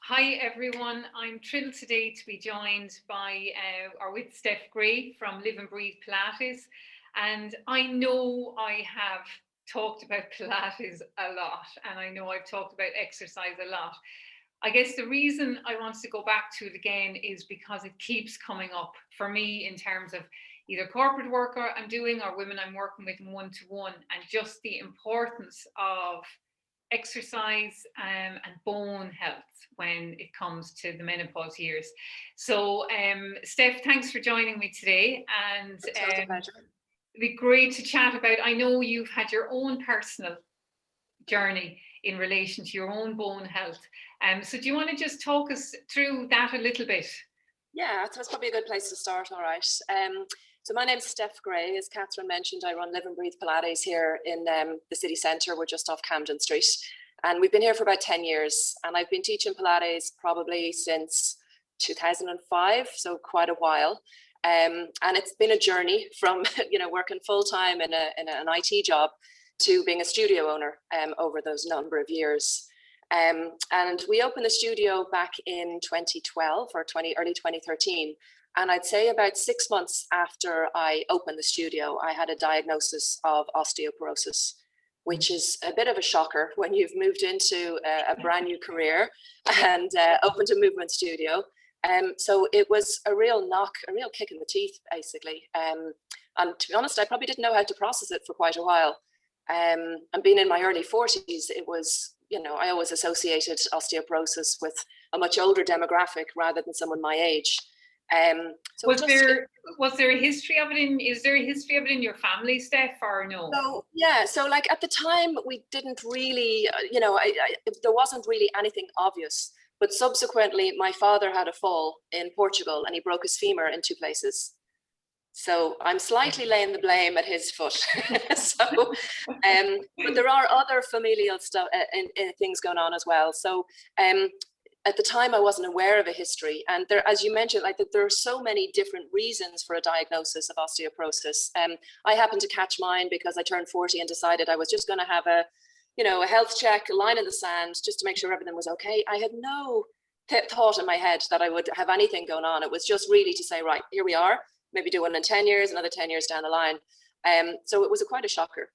Hi everyone, I'm thrilled today to be joined by or with Steph Grey from Live and Breathe Pilates. And I know I have talked about Pilates a lot, and I know I've talked about exercise a lot. I guess the reason I want to go back to it again is because it keeps coming up for me in terms of either corporate work I'm doing or women I'm working with one-to-one, and just the importance of exercise and bone health when it comes to the menopause years. So, Steph, thanks for joining me today. And It's a pleasure. it'd be great to chat about. I know you've had your own personal journey in relation to your own bone health. So, do you want to just talk us through that a little bit? Yeah, that's probably a good place to start. All right. So my name's Steph Grey. As Catherine mentioned, I run Live and Breathe Pilates here in the city centre. We're just off Camden Street. And we've been here for about 10 years. And I've been teaching Pilates probably since 2005, so quite a while. And it's been a journey from, working full-time in an IT job to being a studio owner over those number of years. And we opened the studio back in 2012 or early 2013. And I'd say about 6 months after I opened the studio, I had a diagnosis of osteoporosis, which is a bit of a shocker when you've moved into a brand new career and opened a movement studio. So it was a real kick in the teeth, basically. And to be honest, I probably didn't know how to process it for quite a while. And being in my early 40s, it was, I always associated osteoporosis with a much older demographic rather than someone my age. So was there a history of it is there a history of it in your family, Steph, or no? So like at the time we didn't really, there wasn't really anything obvious, but subsequently my father had a fall in Portugal and he broke his femur in 2 places. So I'm slightly laying the blame at his foot. But there are other familial stuff and things going on as well. So at the time, I wasn't aware of a history. And there, as you mentioned, there are so many different reasons for a diagnosis of osteoporosis. I happened to catch mine because I turned 40 and decided I was just going to have a health check, a line in the sand, just to make sure everything was okay. I had no thought in my head that I would have anything going on. It was just really to say, right, here we are, maybe do one in 10 years, another 10 years down the line. So it was quite a shocker.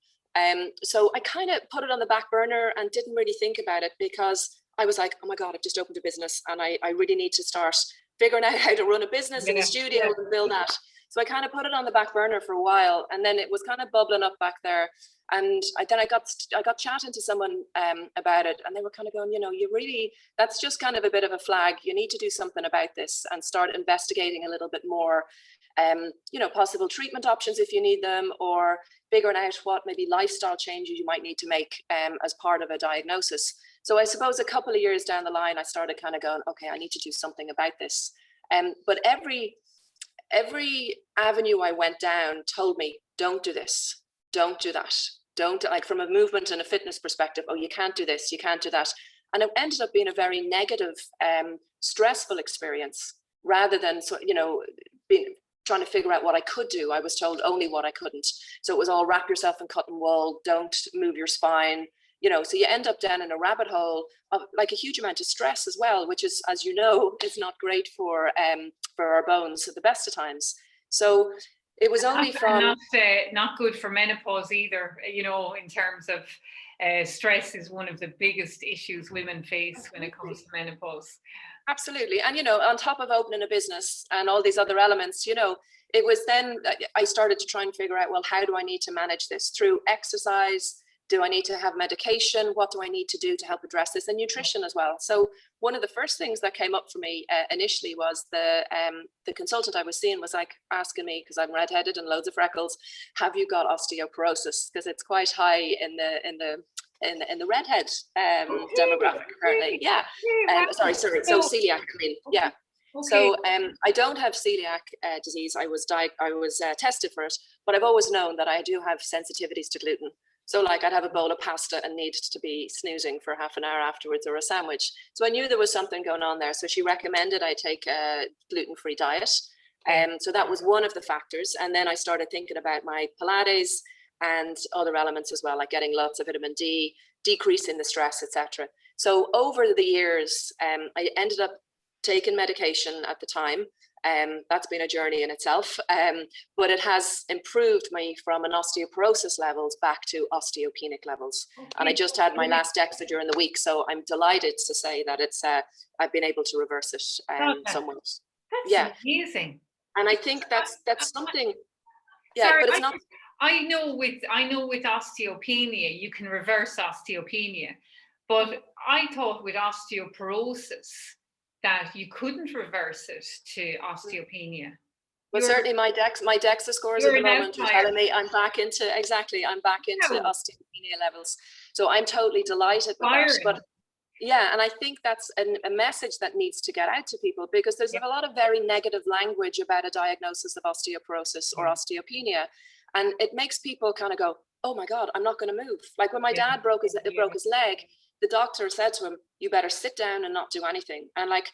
So I kind of put it on the back burner and didn't really think about it because I was like, oh my God, I've just opened a business and I really need to start figuring out how to run a business in the studio and build that. So I kind of put it on the back burner for a while, and then it was kind of bubbling up back there. And I got chatting to someone about it, and they were kind of going, that's just kind of a bit of a flag. You need to do something about this and start investigating a little bit more, possible treatment options if you need them, or figuring out what maybe lifestyle changes you might need to make as part of a diagnosis. So I suppose a couple of years down the line, I started kind of going, okay, I need to do something about this. But every avenue I went down told me, don't do this, don't do that. Don't, like, from a movement and a fitness perspective, oh, you can't do this, you can't do that. And it ended up being a very negative, stressful experience rather than, trying to figure out what I could do. I was told only what I couldn't. So it was all wrap yourself in cotton wool, don't move your spine, so you end up down in a rabbit hole of like a huge amount of stress as well, which is, as you know, is not great for our bones at the best of times. So it was only not good for menopause either, in terms of stress is one of the biggest issues women face when it comes to menopause. Absolutely. And, on top of opening a business and all these other elements, it was then I started to try and figure out, well, how do I need to manage this through exercise? Do I need to have medication? What do I need to do to help address this? And nutrition as well. So one of the first things that came up for me initially was the consultant I was seeing was like asking me, because I'm redheaded and loads of freckles, have you got osteoporosis? Because it's quite high in the redhead demographic apparently. Yeah. Sorry. So celiac. I mean, yeah. Okay. So I don't have celiac disease. I was tested for it, but I've always known that I do have sensitivities to gluten. So like I'd have a bowl of pasta and need to be snoozing for half an hour afterwards, or a sandwich. So I knew there was something going on there. So she recommended I take a gluten-free diet. So that was one of the factors. And then I started thinking about my Pilates and other elements as well, like getting lots of vitamin D, decreasing the stress, etc. So over the years, I ended up taking medication at the time. That's been a journey in itself, but it has improved me from an osteoporosis levels back to osteopenic levels. Okay. And I just had my last DEXA during the week, so I'm delighted to say that it's I've been able to reverse it somewhat. That's amazing. And I think that's something. Yeah, sorry, but it's not. I know with osteopenia you can reverse osteopenia, but I thought with osteoporosis that you couldn't reverse it to osteopenia. Well, certainly my DEXA scores at the moment are telling me I'm back into osteopenia levels. So I'm totally delighted with that. But yeah, and I think that's a message that needs to get out to people, because there's a lot of very negative language about a diagnosis of osteoporosis or osteopenia. And it makes people kind of go, oh my God, I'm not going to move. Like when my dad broke his leg, the doctor said to him, you better sit down and not do anything. And like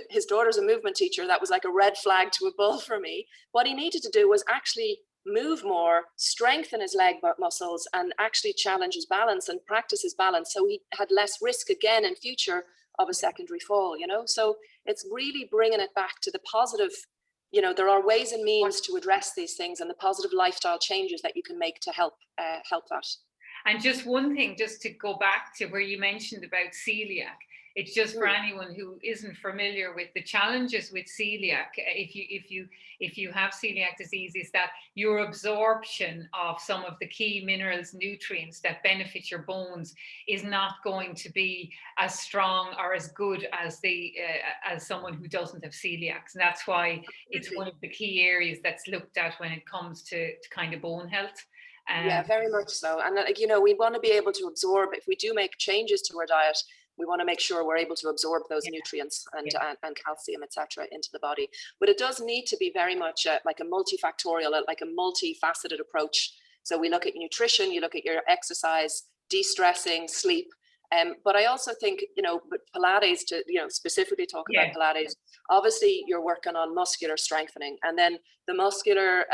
his daughter's a movement teacher, that was like a red flag to a bull for me. What he needed to do was actually move more, strengthen his leg muscles, and actually challenge his balance and practice his balance, so he had less risk again in future of a secondary fall, you know. So it's really bringing it back to the positive. You know, there are ways and means to address these things, and the positive lifestyle changes that you can make to help that. And just one thing, just to go back to where you mentioned about celiac, it's just for anyone who isn't familiar with the challenges with celiac. If you have celiac disease, is that your absorption of some of the key minerals, nutrients that benefit your bones is not going to be as strong or as good as as someone who doesn't have celiac. And that's why it's one of the key areas that's looked at when it comes to kind of bone health. Yeah, very much so. And you know, we want to be able to absorb, if we do make changes to our diet, we want to make sure we're able to absorb those nutrients and calcium, etc., into the body. But it does need to be very much like a multifactorial, like a multifaceted approach. So we look at nutrition, you look at your exercise, de-stressing, sleep. But I also think, you know, with Pilates, to, you know, specifically talk about Pilates, obviously you're working on muscular strengthening, and then the muscular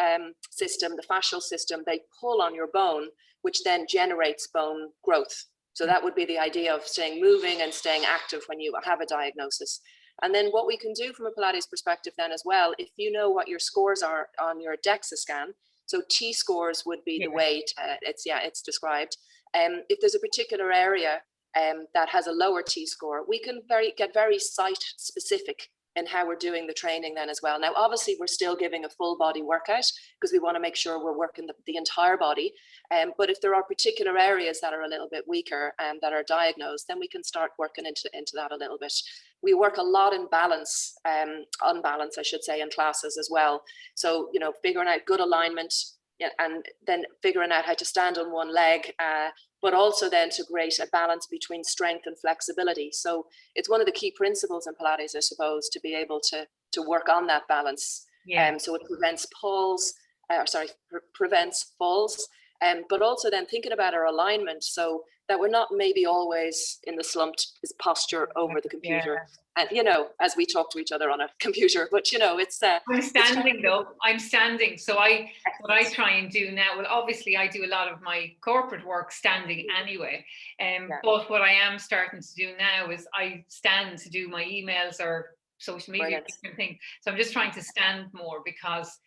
system, the fascial system, they pull on your bone, which then generates bone growth. So that would be the idea of staying moving and staying active when you have a diagnosis. And then what we can do from a Pilates perspective then as well, if you know what your scores are on your DEXA scan, so T scores would be the way it's described. If there's a particular area that has a lower T score, we can get very site specific in how we're doing the training then as well. Now, obviously, we're still giving a full body workout because we want to make sure we're working the entire body. But if there are particular areas that are a little bit weaker and that are diagnosed, then we can start working into that a little bit. We work a lot in balance, unbalance, I should say, in classes as well. So, you know, figuring out good alignment, and then figuring out how to stand on one leg, but also then to create a balance between strength and flexibility. So it's one of the key principles in Pilates, I suppose, to be able to work on that balance. So it prevents falls, but also then thinking about our alignment, so that we're not maybe always in the slumped posture over the computer. And, you know, as we talk to each other on a computer, but, you know, it's... I'm standing though, I'm standing. So what I try and do now, well, obviously I do a lot of my corporate work standing anyway. But what I am starting to do now is I stand to do my emails or social media, different things. So I'm just trying to stand more, because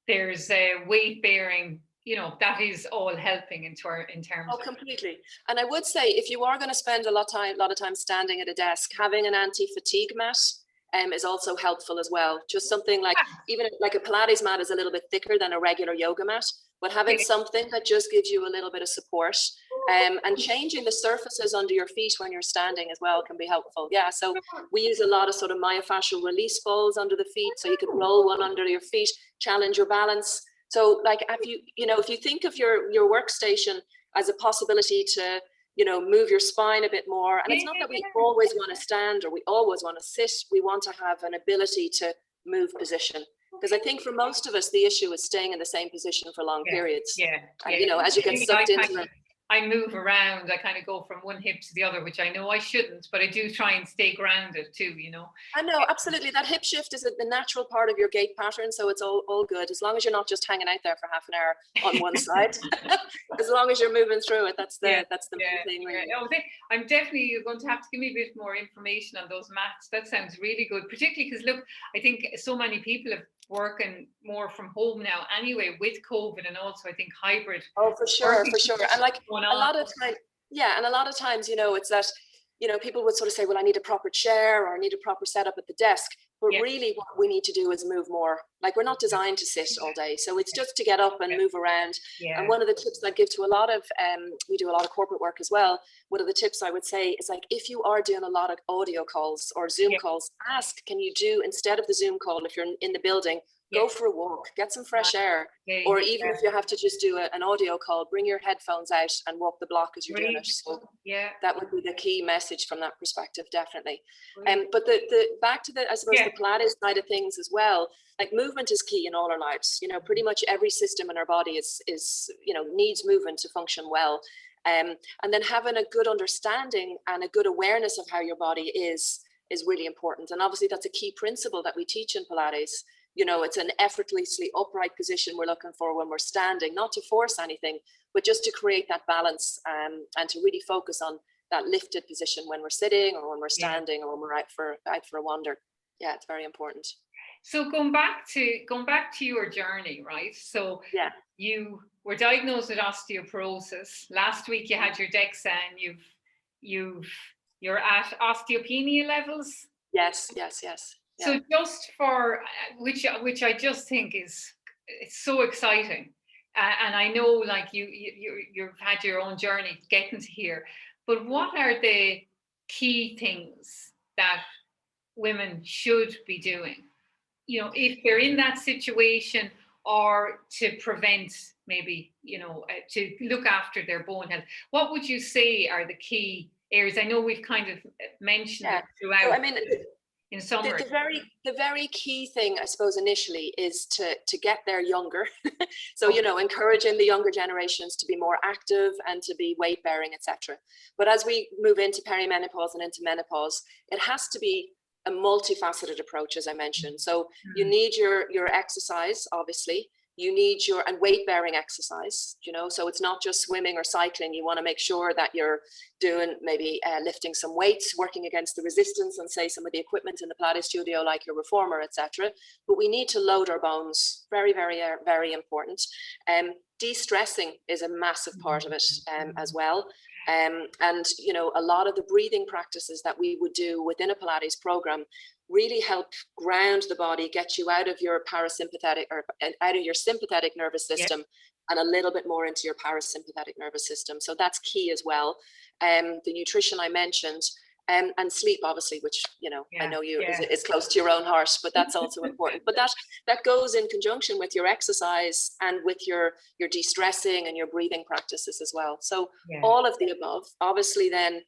there's weight bearing, you know, that is all helping in terms of... completely. And I would say, if you are going to spend a lot of time standing at a desk, having an anti-fatigue mat is also helpful as well. Just something like, even like a Pilates mat is a little bit thicker than a regular yoga mat, but having something that just gives you a little bit of support, and changing the surfaces under your feet when you're standing as well can be helpful. Yeah, so we use a lot of sort of myofascial release balls under the feet, so you can roll one under your feet, challenge your balance. So like, if you think of your workstation as a possibility to, you know, move your spine a bit more, and it's not that we always want to stand or we always want to sit, we want to have an ability to move position. Because I think for most of us, the issue is staying in the same position for long periods. And, you know, as you get sucked into them. I move around. I kind of go from one hip to the other, which I know I shouldn't, but I do try and stay grounded too, you know. I know, absolutely. That hip shift is the natural part of your gait pattern, so it's all good as long as you're not just hanging out there for half an hour on one side. As long as you're moving through it, that's the main thing. Really. Yeah. I'm definitely, you're going to have to give me a bit more information on those mats. That sounds really good, particularly because look, I think so many people have working more from home now anyway with COVID, and also I think hybrid. Oh, for sure. And like a lot of time, yeah, and a lot of times, you know, it's that, you know, people would sort of say, well, I need a proper chair or I need a proper setup at the desk. But really what we need to do is move more. Like, we're not designed to sit all day. So it's just to get up and move around. And one of the tips I give to a lot of, we do a lot of corporate work as well. One of the tips I would say is, like, if you are doing a lot of audio calls or Zoom calls, ask, can you do, instead of the Zoom call, if you're in the building, go for a walk, get some fresh air. Or even if you have to just do an audio call, bring your headphones out and walk the block as you're doing it. So that would be the key message from that perspective, definitely. But the back to the, I suppose, the Pilates side of things as well, like, movement is key in all our lives. You know, pretty much every system in our body is you know, needs movement to function well. And then having a good understanding and a good awareness of how your body is really important. And obviously that's a key principle that we teach in Pilates. You know, it's an effortlessly upright position we're looking for when we're standing, not to force anything, but just to create that balance, and to really focus on that lifted position when we're sitting or when we're standing or when we're out for a wander. Yeah, it's very important. So going back to your journey, right? So you were diagnosed with osteoporosis. Last week you had your DEXA, and you're at osteopenia levels. Yes. So just for which I just think it's so exciting, and I know, like, you've had your own journey getting to here. But what are the key things that women should be doing, you know, if they're in that situation, or to prevent, maybe, you know, to look after their bone health? What would you say are the key areas? I know we've kind of mentioned it throughout. So, I mean, in summary, the very key thing, I suppose, initially is to get there younger. So, you know, encouraging the younger generations to be more active and to be weight bearing, etc. But as we move into perimenopause and into menopause, it has to be a multifaceted approach, as I mentioned. So you need your exercise, obviously. You need and weight bearing exercise, you know, so it's not just swimming or cycling. You want to make sure that you're doing maybe lifting some weights, working against the resistance and, say, some of the equipment in the Pilates studio, like your reformer, etc. But we need to load our bones. Very, very, very important. De-stressing is a massive part of it as well. And, you know, a lot of the breathing practices that we would do within a Pilates program really help ground the body, get you out of your parasympathetic or out of your sympathetic nervous system and a little bit more into your parasympathetic nervous system. So that's key as well. The nutrition I mentioned, and sleep, obviously, which, you know, I know is close to your own heart, but that's also important. But that goes in conjunction with your exercise and with your de-stressing and your breathing practices as well. So all of the above. Obviously then,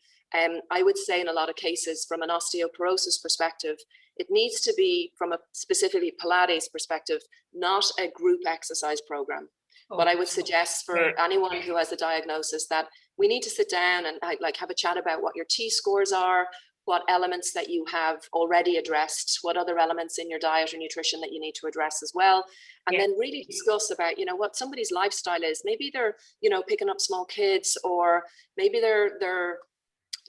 I would say in a lot of cases, from an osteoporosis perspective, it needs to be, from a specifically Pilates perspective, not a group exercise program. But I would suggest for anyone who has a diagnosis that we need to sit down and have a chat about what your T-scores are, what elements that you have already addressed, what other elements in your diet or nutrition that you need to address as well. And then really discuss about, you know, what somebody's lifestyle is. Maybe they're, you know, picking up small kids, or maybe they're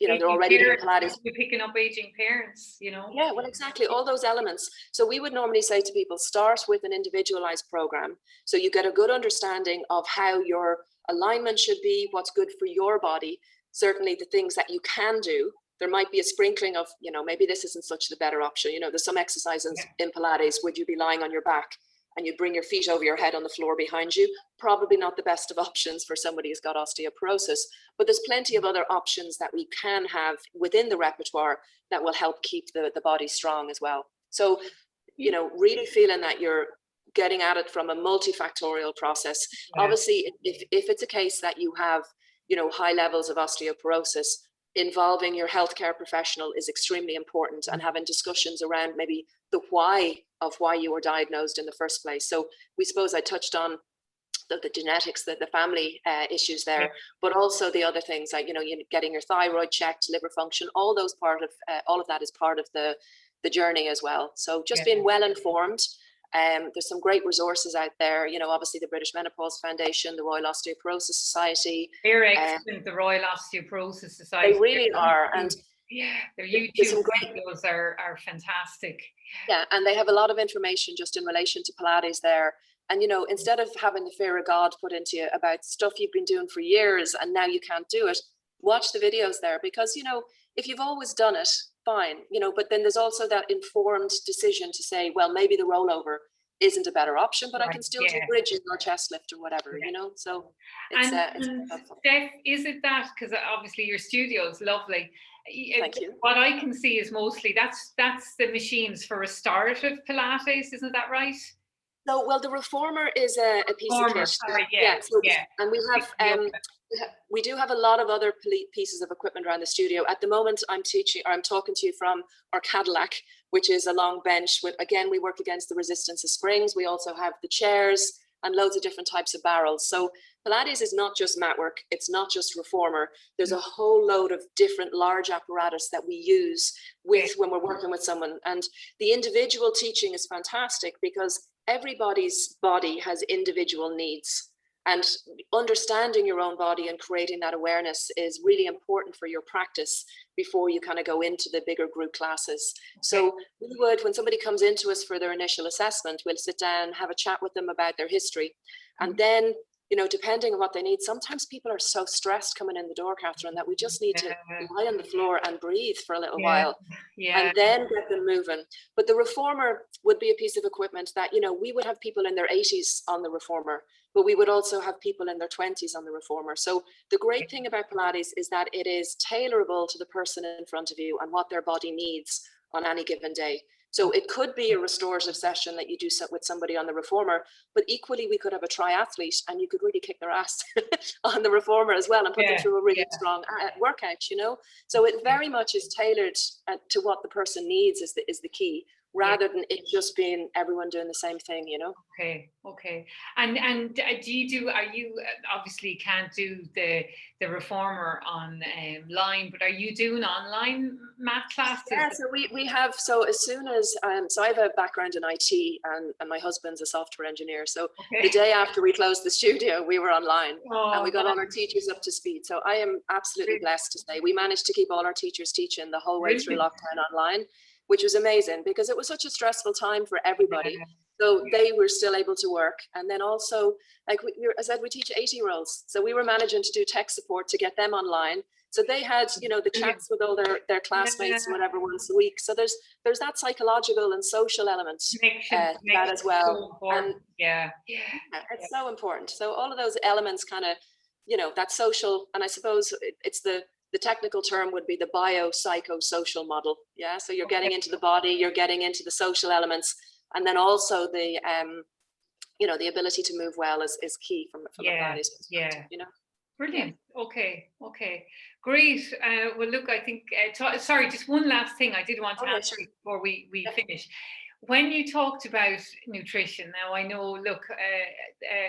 you know, they're already doing Pilates. You're picking up aging parents, you know. Yeah, well, exactly, all those elements. So we would normally say to people, start with an individualized program, so you get a good understanding of how your alignment should be, what's good for your body, certainly the things that you can do. There might be a sprinkling of, you know, maybe this isn't such the better option. You know, there's some exercises in Pilates, would you be lying on your back and you'd bring your feet over your head on the floor behind you? Probably not the best of options for somebody who's got osteoporosis, but there's plenty of other options that we can have within the repertoire that will help keep the body strong as well. So, you know, really feeling that you're getting at it from a multifactorial process. Obviously, if it's a case that you have, you know, high levels of osteoporosis, involving your healthcare professional is extremely important, and having discussions around maybe the why of why you were diagnosed in the first place. So we suppose I touched on the genetics, the family issues there, but also the other things like, you getting your thyroid checked, liver function, all those all of that is part of the journey as well. So just being well informed. There's some great resources out there, obviously the British Menopause Foundation, the Royal Osteoporosis Society. They're excellent, the Royal Osteoporosis Society. They really are. And their YouTube videos are fantastic. Yeah, and they have a lot of information just in relation to Pilates there. And, instead of having the fear of God put into you about stuff you've been doing for years and now you can't do it, watch the videos there, because, if you've always done it, fine, but then there's also that informed decision to say, well, maybe the rollover isn't a better option, but I can still do bridges or chest lift or whatever, so it's Steph, is it that, because obviously your studio is lovely. Thank you. What I can see is mostly that's the machines for restorative Pilates, isn't that right? No, well, the reformer is a piece of kit. Sorry, and we do have a lot of other pieces of equipment around the studio. At the moment, I'm talking to you from our Cadillac, which is a long bench with, again, we work against the resistance of springs. We also have the chairs and loads of different types of barrels. So Pilates is not just mat work. It's not just reformer. There's a whole load of different large apparatus that we use when we're working with someone. And the individual teaching is fantastic because everybody's body has individual needs. And understanding your own body and creating that awareness is really important for your practice before you kind of go into the bigger group classes. So we would, when somebody comes into us for their initial assessment, we'll sit down, have a chat with them about their history. And then, depending on what they need, sometimes people are so stressed coming in the door, Catherine, that we just need to lie on the floor and breathe for a little while and then get them moving. But the reformer would be a piece of equipment that, we would have people in their 80s on the reformer, but we would also have people in their 20s on the reformer. So the great thing about Pilates is that it is tailorable to the person in front of you and what their body needs on any given day. So it could be a restorative session that you do with somebody on the reformer, but equally we could have a triathlete and you could really kick their ass on the reformer as well and put them through a really strong workout, So it very much is tailored to what the person needs is the key, rather than it just being everyone doing the same thing, Okay. And are you obviously can't do the reformer online, but are you doing online mat classes? Yeah, so we have, so as soon as, so I have a background in IT and my husband's a software engineer. So the day after we closed the studio, we were online and we got all our teachers up to speed. So I am absolutely blessed to say we managed to keep all our teachers teaching the whole way through lockdown online, which was amazing because it was such a stressful time for everybody. So they were still able to work. And then also, like as I said, we teach 80-year-olds. So we were managing to do tech support to get them online. So they had, the chats with all their classmates and whatever once a week. So there's that psychological and social element that as well. So and it's so important. So all of those elements kind of, that social, and I suppose it's the technical term would be the biopsychosocial model. Yeah. So you're getting into the body, you're getting into the social elements. And then also the, the ability to move well is key from a body's perspective, Brilliant. Okay. Great. Well, look, I think, sorry, just one last thing I did want to ask you before we finish. When you talked about nutrition, now I know, look,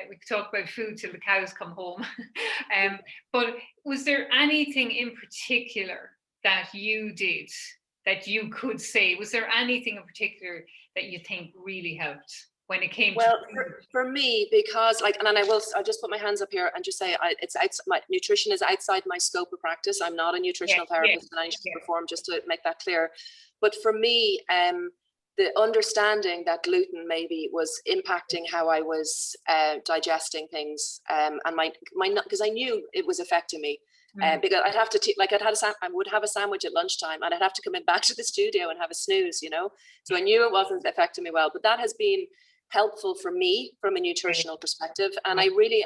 we could talk about food till the cows come home, but was there anything in particular that you did that you could say, was there anything in particular that you think really helped when it came to for me, because I'll just put my hands up here and just say my nutrition is outside my scope of practice. I'm not a nutritional therapist and I should perform, just to make that clear. But for me, the understanding that gluten maybe was impacting how I was digesting things, and my because I knew it was affecting me. Because I'd have to I would have a sandwich at lunchtime and I'd have to come in back to the studio and have a snooze, So I knew it wasn't affecting me well, but that has been helpful for me from a nutritional perspective. And I really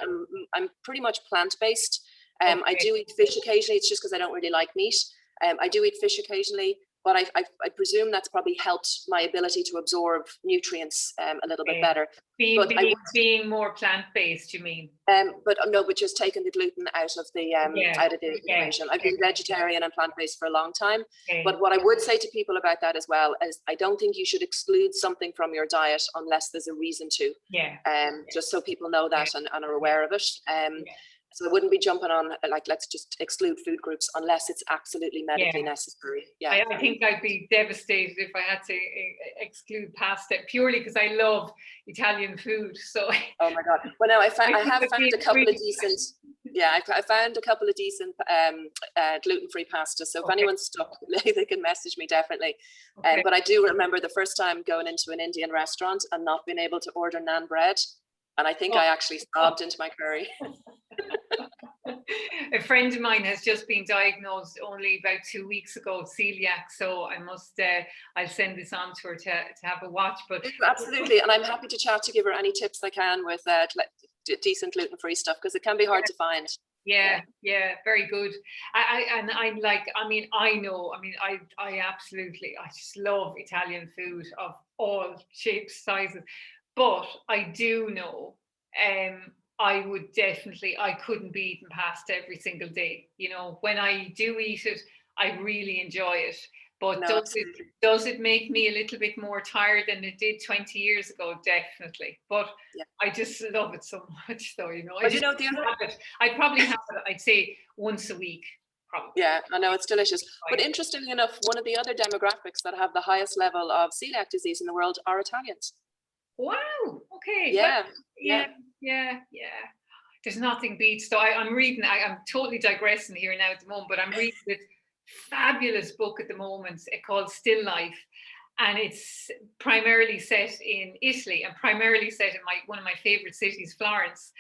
I'm pretty much plant-based. I do eat fish occasionally. It's just because I don't really like meat. I do eat fish occasionally. but I presume that's probably helped my ability to absorb nutrients a little bit better. Being more plant-based, you mean? But just taking the gluten out of the equation. I've been vegetarian and plant-based for a long time. But what I would say to people about that as well is I don't think you should exclude something from your diet unless there's a reason to. Just so people know that and are aware of it. So I wouldn't be jumping on like, let's just exclude food groups unless it's absolutely medically necessary. I think I'd be devastated if I had to exclude pasta purely because I love Italian food. So oh my God. Well, now I have found a couple of decent. I found a couple of decent gluten-free pasta. So if anyone's stuck, they can message me definitely. But I do remember the first time going into an Indian restaurant and not being able to order naan bread. And I think I actually sobbed into my curry. A friend of mine has just been diagnosed only about 2 weeks ago, celiac. So I must, I'll send this on to her to have a watch. But absolutely, and I'm happy to chat to give her any tips I can with decent gluten-free stuff because it can be hard to find. Yeah, very good. I just love Italian food of all shapes, sizes. But I do know, I couldn't be eating pasta every single day. You know, when I do eat it, I really enjoy it. But does it make me a little bit more tired than it did 20 years ago? Definitely. But I just love it so much, though. You know, I'd probably have it, I'd say, once a week. Probably. Yeah, I know, it's delicious. But interestingly enough, one of the other demographics that have the highest level of celiac disease in the world are Italians. Wow. Okay. Yeah. There's nothing beats. So I'm reading. I'm totally digressing here now at the moment, but I'm reading this fabulous book at the moment called Still Life, and it's primarily set in Italy and primarily set in one of my favorite cities, Florence.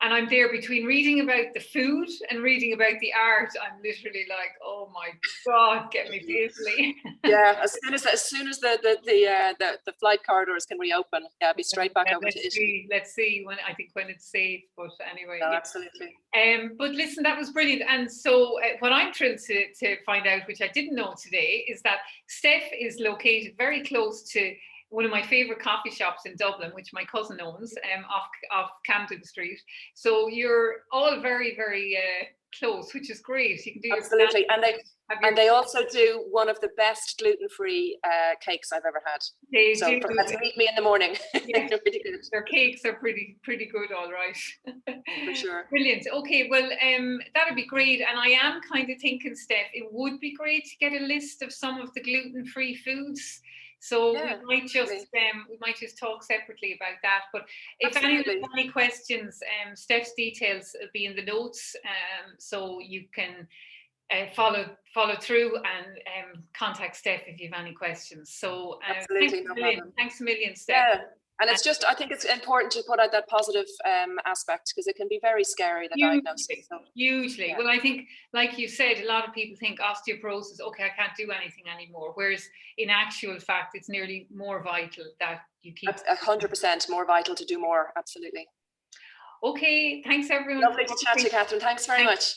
And I'm there between reading about the food and reading about the art. I'm literally like, oh my God, get me to Italy. Yeah, as soon as the flight corridors can reopen, I'll be straight back over to Italy. Let's see when it's safe. But anyway, absolutely. But listen, that was brilliant. And so what I'm thrilled to find out, which I didn't know today, is that Steph is located very close to one of my favorite coffee shops in Dublin, which my cousin owns, off Camden Street. So you're all very, very close, which is great. You can do absolutely, and they also do one of the best gluten-free cakes I've ever had. They do. Meet me in the morning. Yeah. They're pretty good. Their cakes are pretty good, all right. For sure. Brilliant. Okay, well, that'd be great. And I am kind of thinking, Steph, it would be great to get a list of some of the gluten-free foods. So we might just talk separately about that. But if anyone has any questions, Steph's details will be in the notes, so you can follow through and contact Steph if you have any questions. So absolutely, thanks a million, Steph. Yeah. And it's just, I think it's important to put out that positive aspect because it can be very scary, the diagnosis. Hugely. Yeah. Well, I think, like you said, a lot of people think osteoporosis, okay, I can't do anything anymore. Whereas in actual fact, it's nearly more vital that you keep. 100% more vital to do more. Absolutely. Okay. Thanks, everyone. Lovely to chat to you, Catherine. Thanks very much.